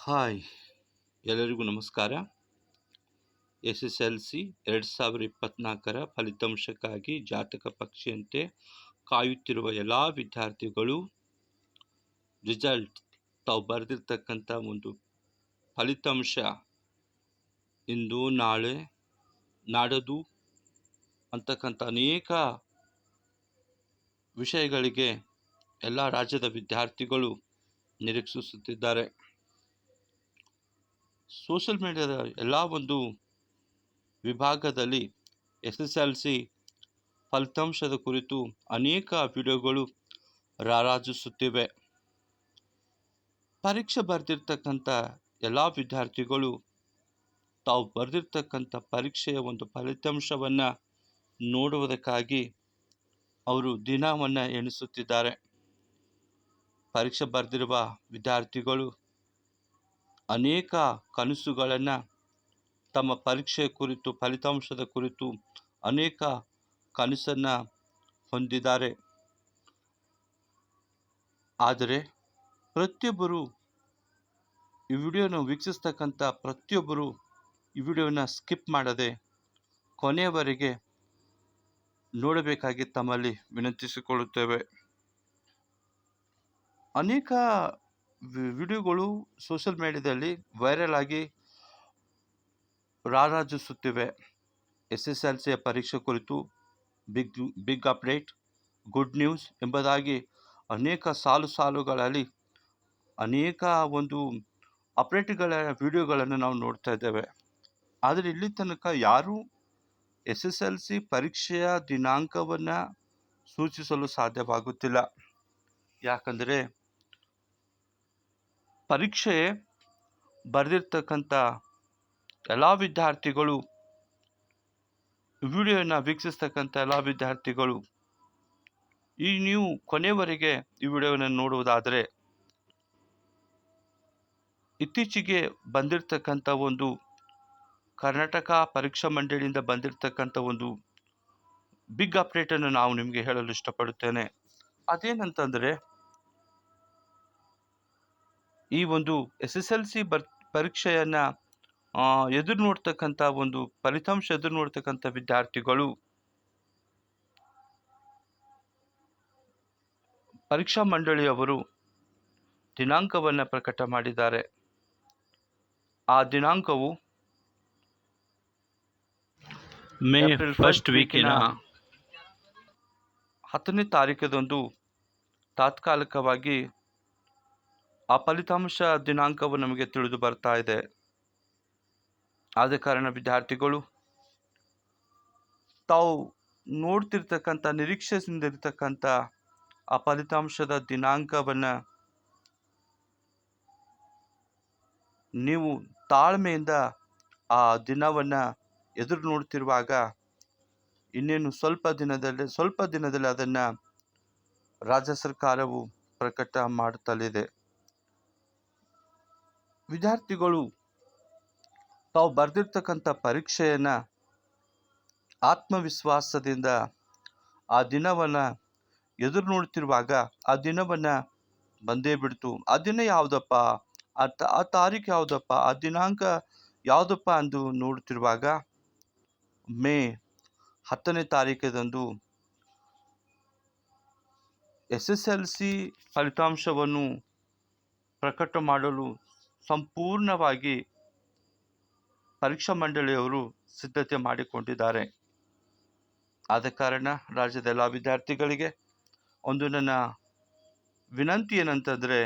Hi, ಎಲ್ಲರಿಗೂ ನಮಸ್ಕಾರ. SSLC 2024ರ ಫಲಿತಾಂಶಕ್ಕಾಗಿ ಜಾತಕ ಪಕ್ಷಿಯಂತೆ ಕಾಯುತ್ತಿರುವ ಎಲ್ಲ ವಿದ್ಯಾರ್ಥಿಗಳು ರಿಸಲ್ಟ್ ತಾವು ಬರೆದಿರ್ತಕ್ಕಂಥ ಒಂದು ಫಲಿತಾಂಶ ಇಂದು ನಾಳೆ ನಾಡದು ಅಂತಕ್ಕಂಥ ಅನೇಕ ವಿಷಯಗಳಿಗೆ ಎಲ್ಲ ರಾಜ್ಯದ ವಿದ್ಯಾರ್ಥಿಗಳು ನಿರೀಕ್ಷಿಸುತ್ತಿದ್ದಾರೆ. ಸೋಷಿಯಲ್ ಮೀಡಿಯಾದ ಎಲ್ಲ ಒಂದು ವಿಭಾಗದಲ್ಲಿ SSLC ಫಲಿತಾಂಶದ ಕುರಿತು ಅನೇಕ ವಿಡಿಯೋಗಳು ರಾರಾಜಿಸುತ್ತಿವೆ. ಪರೀಕ್ಷೆ ಬರೆದಿರ್ತಕ್ಕಂಥ ಎಲ್ಲ ವಿದ್ಯಾರ್ಥಿಗಳು ತಾವು ಬರೆದಿರ್ತಕ್ಕಂಥ ಪರೀಕ್ಷೆಯ ಒಂದು ಫಲಿತಾಂಶವನ್ನು ನೋಡುವುದಕ್ಕಾಗಿ ಅವರು ದಿನವನ್ನು ಎಣಿಸುತ್ತಿದ್ದಾರೆ. ಪರೀಕ್ಷೆ ಬರೆದಿರುವ ವಿದ್ಯಾರ್ಥಿಗಳು ಅನೇಕ ಕನಸುಗಳನ್ನು ತಮ್ಮ ಪರೀಕ್ಷೆಯ ಕುರಿತು ಫಲಿತಾಂಶದ ಕುರಿತು ಅನೇಕ ಕನಸನ್ನು ಹೊಂದಿದ್ದಾರೆ. ಆದರೆ ಪ್ರತಿಯೊಬ್ಬರು ಈ ವಿಡಿಯೋನ ವೀಕ್ಷಿಸ್ತಕ್ಕಂಥ ಪ್ರತಿಯೊಬ್ಬರು ಈ ವಿಡಿಯೋನ ಸ್ಕಿಪ್ ಮಾಡದೆ ಕೊನೆಯವರೆಗೆ ನೋಡಬೇಕಾಗಿ ತಮ್ಮಲ್ಲಿ ವಿನಂತಿಸಿಕೊಳ್ಳುತ್ತೇವೆ. ಅನೇಕ ವಿಡಿಯೋಗಳು ಸೋಷಿಯಲ್ ಮೀಡಿಯಾದಲ್ಲಿ ವೈರಲ್ ಆಗಿ ರಾರಾಜಿಸುತ್ತಿವೆ. SSLCಯ ಪರೀಕ್ಷೆ ಕುರಿತು ಬಿಗ್ ಅಪ್ಡೇಟ್, ಗುಡ್ ನ್ಯೂಸ್ ಎಂಬುದಾಗಿ ಅನೇಕ ಸಾಲುಗಳಲ್ಲಿ ಅನೇಕ ಒಂದು ಅಪ್ಡೇಟ್ಗಳ ವಿಡಿಯೋಗಳನ್ನು ನಾವು ನೋಡ್ತಾ ಇದ್ದೇವೆ. ಆದರೆ ಇಲ್ಲಿ ತನಕ ಯಾರೂ SSLC ಪರೀಕ್ಷೆಯ ದಿನಾಂಕವನ್ನು ಸೂಚಿಸಲು ಸಾಧ್ಯವಾಗುತ್ತಿಲ್ಲ. ಯಾಕಂದರೆ ಪರೀಕ್ಷೆ ಬರೆದಿರ್ತಕ್ಕಂಥ ಎಲ್ಲ ವಿದ್ಯಾರ್ಥಿಗಳು ವಿಡಿಯೋನ ವೀಕ್ಷಿಸ್ತಕ್ಕಂಥ ಎಲ್ಲ ವಿದ್ಯಾರ್ಥಿಗಳು ನೀವು ಕೊನೆಯವರೆಗೆ ಈ ವಿಡಿಯೋವನ್ನು ನೋಡುವುದಾದರೆ ಇತ್ತೀಚೆಗೆ ಬಂದಿರತಕ್ಕಂಥ ಒಂದು ಕರ್ನಾಟಕ ಪರೀಕ್ಷಾ ಮಂಡಳಿಯಿಂದ ಬಂದಿರತಕ್ಕಂಥ ಒಂದು ಬಿಗ್ ಅಪ್ಡೇಟನ್ನು ನಾವು ನಿಮಗೆ ಹೇಳಲು ಇಷ್ಟಪಡುತ್ತೇನೆ. ಅದೇನಂತಂದರೆ ಈ ಒಂದು SSLC ಪರೀಕ್ಷೆಯನ್ನು ಎದುರು ನೋಡ್ತಕ್ಕಂಥ ಒಂದು ಫಲಿತಾಂಶ ಎದುರು ನೋಡ್ತಕ್ಕಂಥ ವಿದ್ಯಾರ್ಥಿಗಳು ಪರೀಕ್ಷಾ ಮಂಡಳಿಯವರು ದಿನಾಂಕವನ್ನು ಪ್ರಕಟ ಮಾಡಿದ್ದಾರೆ. ಆ ದಿನಾಂಕವು ಮೇ ಫಸ್ಟ್ ವೀಕಿನ 10ನೇ ತಾರೀಕದಂದು ತಾತ್ಕಾಲಿಕವಾಗಿ ಆ ಫಲಿತಾಂಶ ದಿನಾಂಕವು ನಮಗೆ ತಿಳಿದು ಬರ್ತಾ ಇದೆ. ಆದ ಕಾರಣ ವಿದ್ಯಾರ್ಥಿಗಳು ತಾವು ನೋಡ್ತಿರ್ತಕ್ಕಂಥ ನಿರೀಕ್ಷೆಯಿಂದಿರ್ತಕ್ಕಂಥ ಆ ಫಲಿತಾಂಶದ ದಿನಾಂಕವನ್ನು ನೀವು ತಾಳ್ಮೆಯಿಂದ ಆ ದಿನವನ್ನು ಎದುರು ನೋಡ್ತಿರುವಾಗ ಇನ್ನೇನು ಸ್ವಲ್ಪ ದಿನದಲ್ಲಿ ಅದನ್ನು ರಾಜ್ಯ ಸರ್ಕಾರವು ಪ್ರಕಟ ಮಾಡುತ್ತಲಿದೆ. ವಿದ್ಯಾರ್ಥಿಗಳು ತಾವು ಬರೆದಿರ್ತಕ್ಕಂಥ ಪರೀಕ್ಷೆಯನ್ನು ಆತ್ಮವಿಶ್ವಾಸದಿಂದ ಆ ದಿನವನ್ನು ಎದುರು ನೋಡ್ತಿರುವಾಗ ಆ ದಿನವನ್ನು ಬಂದೇ ಬಿಡ್ತು. ಆ ದಿನ ಯಾವುದಪ್ಪ, ಆ ತಾರೀಕು ಯಾವುದಪ್ಪ, ಆ ದಿನಾಂಕ ಯಾವುದಪ್ಪ ಎಂದು ನೋಡ್ತಿರುವಾಗ ಮೇ 10ನೇ ತಾರೀಕದಂದು SSLC ಫಲಿತಾಂಶವನ್ನು ಪ್ರಕಟ ಮಾಡಲು ಸಂಪೂರ್ಣವಾಗಿ ಪರೀಕ್ಷಾ ಮಂಡಳಿಯವರು ಸಿದ್ಧತೆ ಮಾಡಿಕೊಂಡಿದ್ದಾರೆ. ಆದ ಕಾರಣ ರಾಜ್ಯದ ಎಲ್ಲ ವಿದ್ಯಾರ್ಥಿಗಳಿಗೆ ಒಂದು ನನ್ನ ವಿನಂತಿ ಏನಂತಂದರೆ,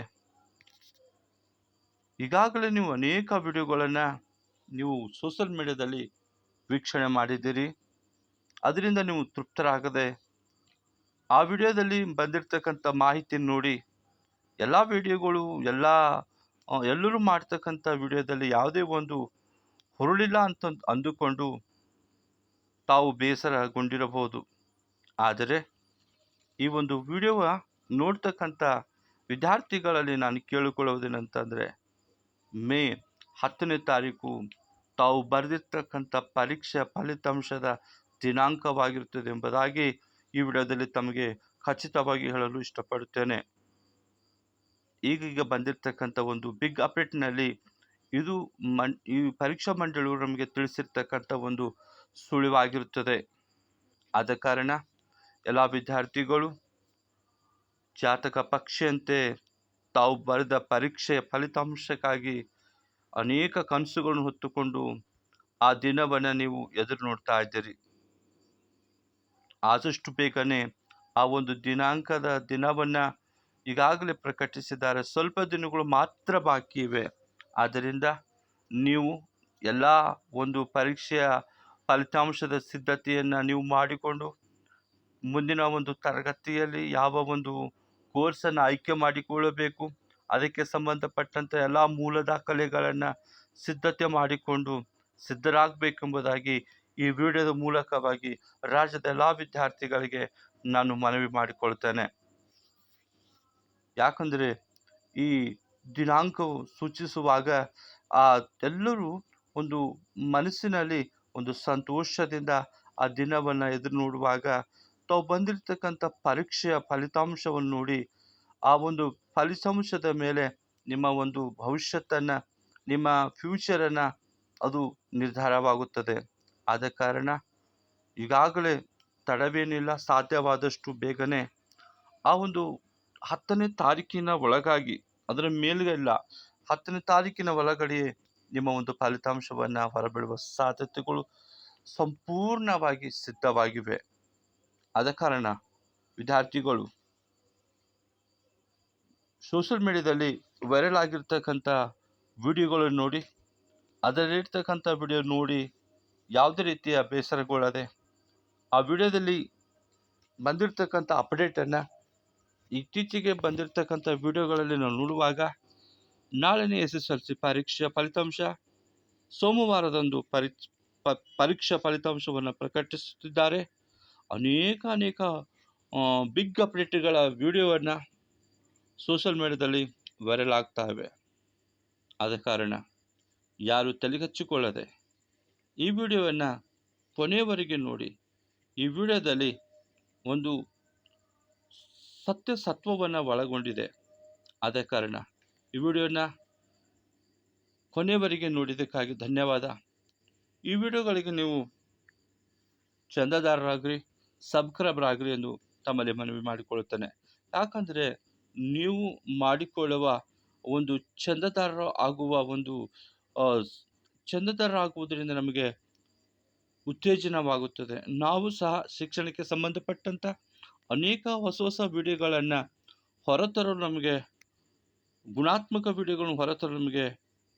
ಈಗಾಗಲೇ ನೀವು ಅನೇಕ ವಿಡಿಯೋಗಳನ್ನು ನೀವು ಸೋಷಿಯಲ್ ಮೀಡಿಯಾದಲ್ಲಿ ವೀಕ್ಷಣೆ ಮಾಡಿದ್ದೀರಿ. ಅದರಿಂದ ನೀವು ತೃಪ್ತರಾಗದೆ ಆ ವಿಡಿಯೋದಲ್ಲಿ ಬಂದಿರತಕ್ಕಂಥ ಮಾಹಿತಿ ನೋಡಿ ಎಲ್ಲ ವಿಡಿಯೋಗಳು ಎಲ್ಲರೂ ಮಾಡ್ತಕ್ಕಂಥ ವಿಡಿಯೋದಲ್ಲಿ ಯಾವುದೇ ಒಂದು ಹುರುಳಿಲ್ಲ ಅಂತ ಅಂದುಕೊಂಡು ತಾವು ಬೇಸರಗೊಂಡಿರಬಹುದು. ಆದರೆ ಈ ಒಂದು ವಿಡಿಯೋವ ನೋಡ್ತಕ್ಕಂಥ ವಿದ್ಯಾರ್ಥಿಗಳಲ್ಲಿ ನಾನು ಕೇಳಿಕೊಳ್ಳುವುದೇನಂತಂದರೆ, ಮೇ 10ನೇ ತಾರೀಕು ತಾವು ಬರೆದಿರ್ತಕ್ಕಂಥ ಪರೀಕ್ಷೆಯ ಫಲಿತಾಂಶದ ದಿನಾಂಕವಾಗಿರುತ್ತದೆ ಎಂಬುದಾಗಿ ಈ ವಿಡಿಯೋದಲ್ಲಿ ತಮಗೆ ಖಚಿತವಾಗಿ ಹೇಳಲು ಇಷ್ಟಪಡುತ್ತೇನೆ. ಈಗೀಗ ಬಂದಿರತಕ್ಕಂಥ ಒಂದು ಬಿಗ್ ಅಪ್ಡೇಟ್‌ನಲ್ಲಿ ಇದು ಈ ಪರೀಕ್ಷಾ ಮಂಡಳಿಯವರು ನಮಗೆ ತಿಳಿಸಿರ್ತಕ್ಕಂಥ ಒಂದು ಸುಳಿವಾಗಿರುತ್ತದೆ. ಆದ ಕಾರಣ ಎಲ್ಲ ವಿದ್ಯಾರ್ಥಿಗಳು ಜಾತಕ ಪಕ್ಷಿಯಂತೆ ತಾವು ಬರೆದ ಪರೀಕ್ಷೆಯ ಫಲಿತಾಂಶಕ್ಕಾಗಿ ಅನೇಕ ಕನಸುಗಳನ್ನು ಹೊತ್ತುಕೊಂಡು ಆ ದಿನವನ್ನು ನೀವು ಎದುರು ನೋಡ್ತಾ ಇದ್ದೀರಿ. ಆದಷ್ಟು ಬೇಗನೆ ಆ ಒಂದು ದಿನವನ್ನು ಈಗಾಗಲೇ ಪ್ರಕಟಿಸಿದ್ದಾರೆ. ಸ್ವಲ್ಪ ದಿನಗಳು ಮಾತ್ರ ಬಾಕಿ ಇವೆ. ಆದ್ದರಿಂದ ನೀವು ಎಲ್ಲ ಒಂದು ಪರೀಕ್ಷೆಯ ಫಲಿತಾಂಶದ ಸಿದ್ಧತೆಯನ್ನು ನೀವು ಮಾಡಿಕೊಂಡು ಮುಂದಿನ ಒಂದು ತರಗತಿಯಲ್ಲಿ ಯಾವ ಒಂದು ಕೋರ್ಸನ್ನು ಆಯ್ಕೆ ಮಾಡಿಕೊಳ್ಳಬೇಕು, ಅದಕ್ಕೆ ಸಂಬಂಧಪಟ್ಟಂಥ ಎಲ್ಲ ಮೂಲ ದಾಖಲೆಗಳನ್ನು ಸಿದ್ಧತೆ ಮಾಡಿಕೊಂಡು ಸಿದ್ಧರಾಗಬೇಕೆಂಬುದಾಗಿ ಈ ವಿಡಿಯೋದ ಮೂಲಕವಾಗಿ ರಾಜ್ಯದ ಎಲ್ಲ ವಿದ್ಯಾರ್ಥಿಗಳಿಗೆ ನಾನು ಮನವಿ ಮಾಡಿಕೊಳ್ತೇನೆ. ಯಾಕಂದರೆ ಈ ದಿನಾಂಕವು ಸೂಚಿಸುವಾಗ ಎಲ್ಲರೂ ಒಂದು ಮನಸ್ಸಿನಲ್ಲಿ ಒಂದು ಸಂತೋಷದಿಂದ ಆ ದಿನವನ್ನು ಎದುರು ನೋಡುವಾಗ ತಾವು ಬಂದಿರತಕ್ಕಂಥ ಪರೀಕ್ಷೆಯ ಫಲಿತಾಂಶವನ್ನು ನೋಡಿ ಆ ಒಂದು ಫಲಿತಾಂಶದ ಮೇಲೆ ನಿಮ್ಮ ಒಂದು ಭವಿಷ್ಯತ್ತನ್ನು, ನಿಮ್ಮ ಫ್ಯೂಚರನ್ನು ಅದು ನಿರ್ಧಾರವಾಗುತ್ತದೆ. ಆದ ಕಾರಣ ಈಗಾಗಲೇ ತಡವೇನಿಲ್ಲ, ಸಾಧ್ಯವಾದಷ್ಟು ಬೇಗನೆ ಆ ಒಂದು 10ನೇ ತಾರೀಕಿನ ಒಳಗಾಗಿ, ಅದರ ಮೇಲೆಲ್ಲ 10ನೇ ತಾರೀಕಿನ ಒಳಗಡೆಯೇ ನಿಮ್ಮ ಒಂದು ಫಲಿತಾಂಶವನ್ನು ಹೊರಬಿಡುವ ಸಾಧ್ಯತೆಗಳು ಸಂಪೂರ್ಣವಾಗಿ ಸಿದ್ಧವಾಗಿವೆ. ಆದ ಕಾರಣ ವಿದ್ಯಾರ್ಥಿಗಳು ಸೋಷಿಯಲ್ ಮೀಡಿಯಾದಲ್ಲಿ ವೈರಲ್ ಆಗಿರ್ತಕ್ಕಂಥ ವಿಡಿಯೋಗಳನ್ನು ನೋಡಿ, ಅದರಲ್ಲಿರ್ತಕ್ಕಂಥ ವಿಡಿಯೋ ನೋಡಿ ಯಾವುದೇ ರೀತಿಯ ಬೇಸರಗೊಳ್ಳದೆ ಆ ವಿಡಿಯೋದಲ್ಲಿ ಬಂದಿರತಕ್ಕಂಥ ಅಪ್ಡೇಟನ್ನು, ಇತ್ತೀಚೆಗೆ ಬಂದಿರತಕ್ಕಂಥ ವಿಡಿಯೋಗಳಲ್ಲಿ ನಾವು ನೋಡುವಾಗ ನಾಳೆನೇ SSLC ಪರೀಕ್ಷೆಯ ಫಲಿತಾಂಶ, ಸೋಮವಾರದಂದು ಪರೀಕ್ಷಾ ಫಲಿತಾಂಶವನ್ನು ಪ್ರಕಟಿಸುತ್ತಿದ್ದಾರೆ. ಅನೇಕ ಬಿಗ್ ಅಪ್ಡೇಟ್ಗಳ ವಿಡಿಯೋವನ್ನು ಸೋಷಿಯಲ್ ಮೀಡಿಯಾದಲ್ಲಿ ವೈರಲ್ ಆಗ್ತಾ ಇವೆ. ಆದ ಕಾರಣ ಯಾರು ತಲೆಹಚ್ಚಿಕೊಳ್ಳದೆ ಈ ವಿಡಿಯೋವನ್ನು ಕೊನೆಯವರೆಗೆ ನೋಡಿ. ಈ ವಿಡಿಯೋದಲ್ಲಿ ಒಂದು ಸತ್ಯಸತ್ವವನ್ನು ಒಳಗೊಂಡಿದೆ. ಆದ ಕಾರಣ ಈ ವಿಡಿಯೋನ ಕೊನೆಯವರೆಗೆ ನೋಡಿದ್ದಕ್ಕಾಗಿ ಧನ್ಯವಾದ. ಈ ವಿಡಿಯೋಗಳಿಗೆ ನೀವು ಚಂದಾದಾರರಾಗ್ರಿ, ಸಬ್ಸ್ಕ್ರೈಬರ್ ಆಗ್ರಿ ಎಂದು ತಮ್ಮಲ್ಲಿ ಮನವಿ ಮಾಡಿಕೊಳ್ಳುತ್ತೇನೆ. ಯಾಕಂದರೆ ನೀವು ಮಾಡಿಕೊಳ್ಳುವ ಒಂದು ಚಂದಾದಾರರಾಗುವುದರಿಂದ ನಮಗೆ ಉತ್ತೇಜನವಾಗುತ್ತದೆ. ನಾವು ಸಹ ಶಿಕ್ಷಣಕ್ಕೆ ಸಂಬಂಧಪಟ್ಟಂಥ ಅನೇಕ ಹೊಸ ವಿಡಿಯೋಗಳನ್ನು ಹೊರತರಲು, ನಮಗೆ ಗುಣಾತ್ಮಕ ವಿಡಿಯೋಗಳನ್ನು ಹೊರತರಲು ನಮಗೆ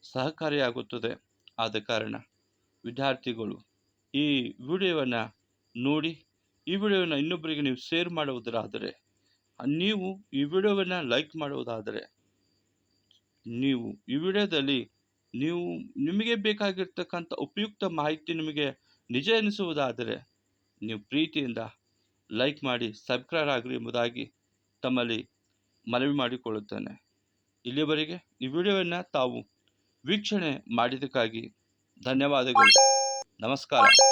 ಸಹಕಾರಿಯಾಗುತ್ತದೆ. ಆದ ಕಾರಣ ವಿದ್ಯಾರ್ಥಿಗಳು ಈ ವಿಡಿಯೋವನ್ನು ನೋಡಿ, ಈ ವಿಡಿಯೋವನ್ನು ಇನ್ನೊಬ್ಬರಿಗೆ ನೀವು ಶೇರ್ ಮಾಡುವುದಾದರೆ, ನೀವು ಈ ವಿಡಿಯೋವನ್ನು ಲೈಕ್ ಮಾಡುವುದಾದರೆ, ನೀವು ಈ ವಿಡಿಯೋದಲ್ಲಿ ನಿಮಗೆ ಬೇಕಾಗಿರ್ತಕ್ಕಂಥ ಉಪಯುಕ್ತ ಮಾಹಿತಿ ನಿಮಗೆ ನಿಜ ಎನಿಸುವುದಾದರೆ ನೀವು ಪ್ರೀತಿಯಿಂದ ಲೈಕ್ ಮಾಡಿ ಸಬ್ಸ್ಕ್ರೈಬ್ ಆಗಲಿ ಎಂಬುದಾಗಿ ತಮ್ಮಲ್ಲಿ ಮನವಿ ಮಾಡಿಕೊಳ್ಳುತ್ತೇನೆ. ಇಲ್ಲಿಯವರೆಗೆ ಈ ವಿಡಿಯೋವನ್ನು ತಾವು ವೀಕ್ಷಣೆ ಮಾಡಿದ್ದಕ್ಕಾಗಿ ಧನ್ಯವಾದಗಳು. ನಮಸ್ಕಾರ.